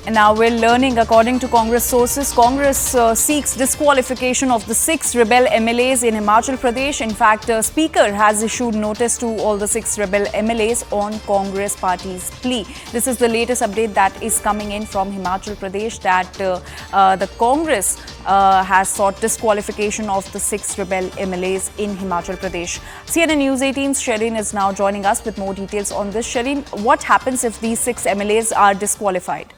And now we're learning, according to Congress sources, Congress seeks disqualification of the 6 rebel MLAs in Himachal Pradesh. In fact, the Speaker has issued notice to all the 6 rebel MLAs on Congress party's plea. This is the latest update that is coming in from Himachal Pradesh, that the Congress has sought disqualification of the 6 rebel MLAs in Himachal Pradesh. CNN News 18's Shireen is now joining us with more details on this. Shireen, what happens if these 6 MLAs are disqualified?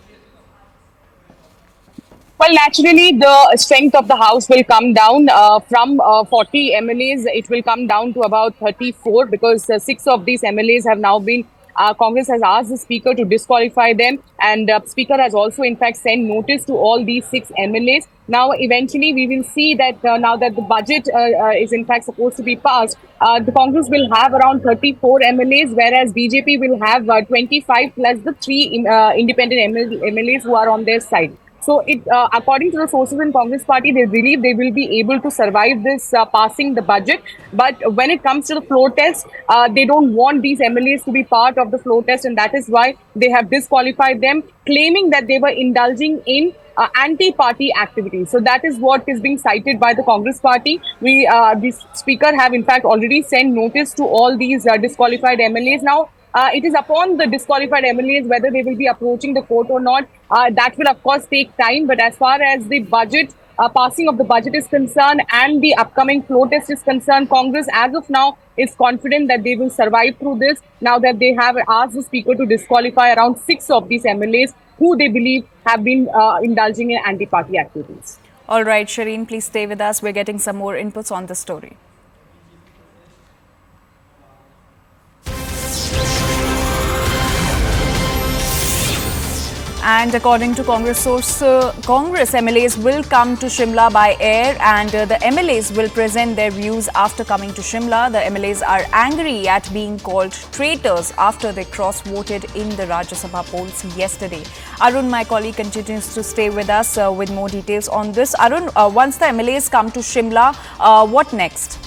Well, naturally, the strength of the House will come down from 40 MLAs. It will come down to about 34 because 6 of these MLAs have now been, Congress has asked the Speaker to disqualify them, and Speaker has also, in fact, sent notice to all these 6 MLAs. Now, eventually, we will see that now that the budget is, in fact, supposed to be passed, the Congress will have around 34 MLAs, whereas BJP will have 25 plus the 3 independent MLAs who are on their side. So, according to the sources in Congress party, they believe they will be able to survive this passing the budget. But when it comes to the floor test, they don't want these MLAs to be part of the floor test, and that is why they have disqualified them, claiming that they were indulging in anti-party activities. So that is what is being cited by the Congress party. The Speaker have in fact already sent notice to all these disqualified MLAs. Now, it is upon the disqualified MLAs whether they will be approaching the court or not. That will, of course, take time. But as far as the budget, passing of the budget is concerned and the upcoming floor test is concerned, Congress, as of now, is confident that they will survive through this. Now that they have asked the Speaker to disqualify around 6 of these MLAs who they believe have been indulging in anti-party activities. All right, Shireen, please stay with us. We're getting some more inputs on the story. And according to Congress source, Congress MLAs will come to Shimla by air, and the MLAs will present their views after coming to Shimla. The MLAs are angry at being called traitors after they cross-voted in the Rajya Sabha polls yesterday. Arun, my colleague, continues to stay with us with more details on this. Arun, once the MLAs come to Shimla, what next?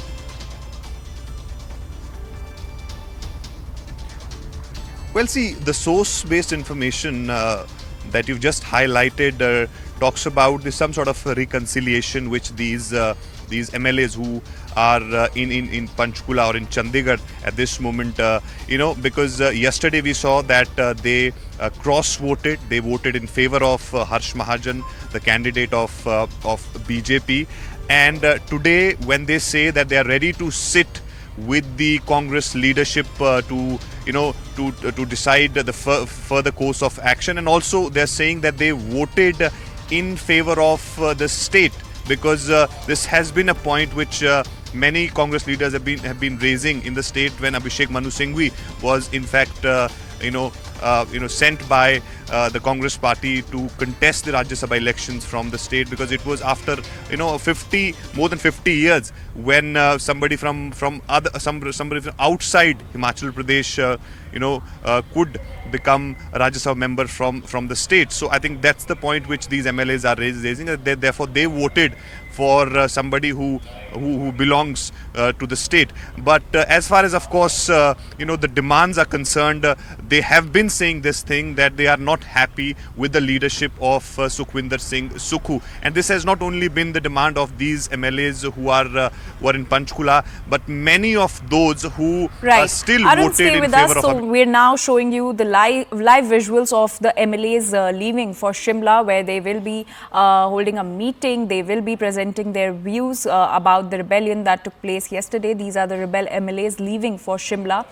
Well, see, the source-based information that you've just highlighted talks about some sort of reconciliation which these MLAs who are in Panchkula or in Chandigarh at this moment, because yesterday we saw that they cross-voted. They voted in favor of Harsh Mahajan, the candidate of BJP, and today when they say that they are ready to sit with the Congress leadership to decide the further course of action, and also they're saying that they voted in favor of the state, because this has been a point which many Congress leaders have been raising in the state when Abhishek Manu Singhvi was in fact sent by the Congress party to contest the Rajya Sabha elections from the state, because it was after more than 50 years when somebody from outside Himachal Pradesh could become a Rajya Sabha member from the state. So I think that's the point which these MLAs are raising. Therefore, they voted for somebody who belongs to the state. But as far as, of course, the demands are concerned, they have been saying this thing that they are not happy with the leadership of Sukhwinder Singh Sukhu. And this has not only been the demand of these MLAs who are in Panchkula, but many of those who still Arun, voted stay in with favor us. of... So we're now showing you the live visuals of the MLAs leaving for Shimla, where they will be holding a meeting. They will be presenting their views about the rebellion that took place yesterday. These are the rebel MLAs leaving for Shimla.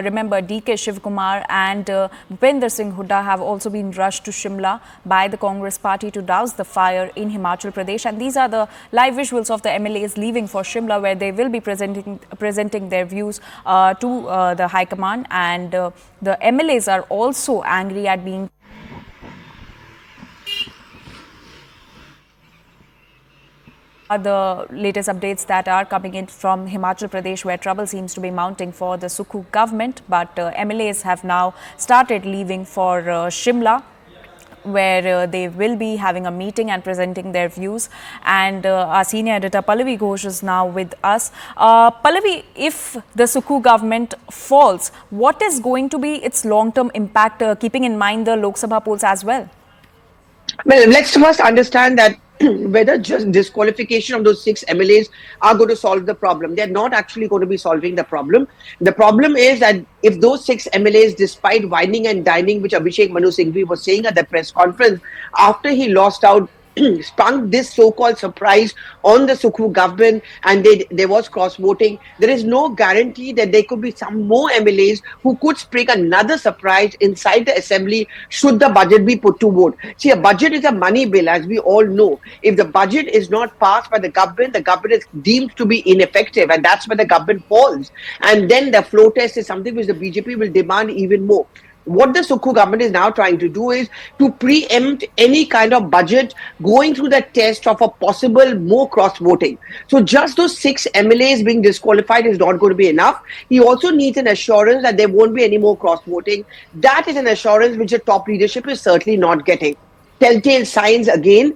Remember, DK Shivkumar and Bhupender Singh Hooda have also been rushed to Shimla by the Congress party to douse the fire in Himachal Pradesh. And these are the live visuals of the MLAs leaving for Shimla, where they will be presenting their views to the High Command. And the MLAs are also angry at being the latest updates that are coming in from Himachal Pradesh, where trouble seems to be mounting for the Sukhu government. But MLAs have now started leaving for Shimla, where they will be having a meeting and presenting their views. And our senior editor Pallavi Ghosh is now with us. Pallavi, if the Sukhu government falls, what is going to be its long-term impact, keeping in mind the Lok Sabha polls as well? Well, let's first understand that whether just disqualification of those six MLAs are going to solve the problem. They're not actually going to be solving the problem. The problem is that if those six MLAs, despite whining and dining, which Abhishek Manu Singhvi was saying at the press conference, after he lost out, spun this so-called surprise on the Sukhu government, and there was cross-voting. There is no guarantee that there could be some more MLAs who could spring another surprise inside the assembly should the budget be put to vote. See, a budget is a money bill, as we all know. If the budget is not passed by the government is deemed to be ineffective, and that's where the government falls. And then the flow test is something which the BJP will demand even more. What the Sukhu government is now trying to do is to preempt any kind of budget going through the test of a possible more cross voting. So just those six MLAs being disqualified is not going to be enough. He also needs an assurance that there won't be any more cross voting. That is an assurance which the top leadership is certainly not getting. Telltale signs again.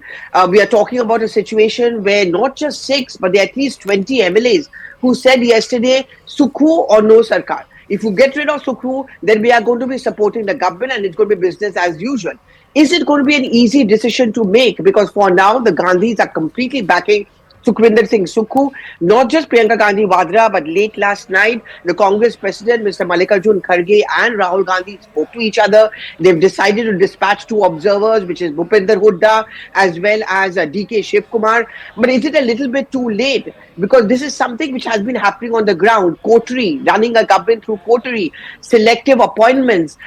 We are talking about a situation where not just six, but there are at least 20 MLAs who said yesterday, Sukhu or no Sarkar. If you get rid of Sukhu, then we are going to be supporting the government and it's going to be business as usual. Is it going to be an easy decision to make? Because for now, the Gandhis are completely backing Sukhwinder Singh Sukhu, not just Priyanka Gandhi Vadra, but late last night, the Congress president, Mr. Mallikarjun Kharge and Rahul Gandhi spoke to each other. They've decided to dispatch two observers, which is Bhupinder Hooda as well as DK Shiv Kumar. But is it a little bit too late? Because this is something which has been happening on the ground. Coterie, running a government through coterie, selective appointments,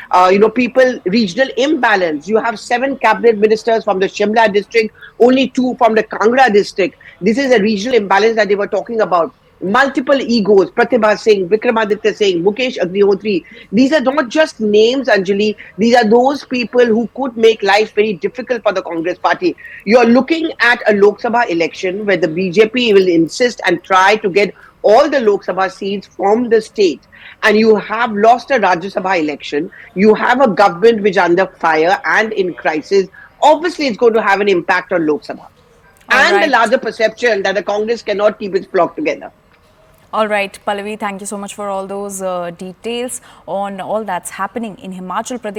people, regional imbalance. You have 7 cabinet ministers from the Shimla district, only 2 from the Kangra district. This is a regional imbalance that they were talking about. Multiple egos, Pratibha Singh, Vikramaditya Singh, Mukesh Agnihotri. These are not just names, Anjali. These are those people who could make life very difficult for the Congress party. You're looking at a Lok Sabha election where the BJP will insist and try to get all the Lok Sabha seats from the state. And you have lost a Rajya Sabha election. You have a government which is under fire and in crisis. Obviously, it's going to have an impact on Lok Sabha All and the right. larger perception that the Congress cannot keep its flock together. All right, Pallavi, thank you so much for all those details on all that's happening in Himachal Pradesh.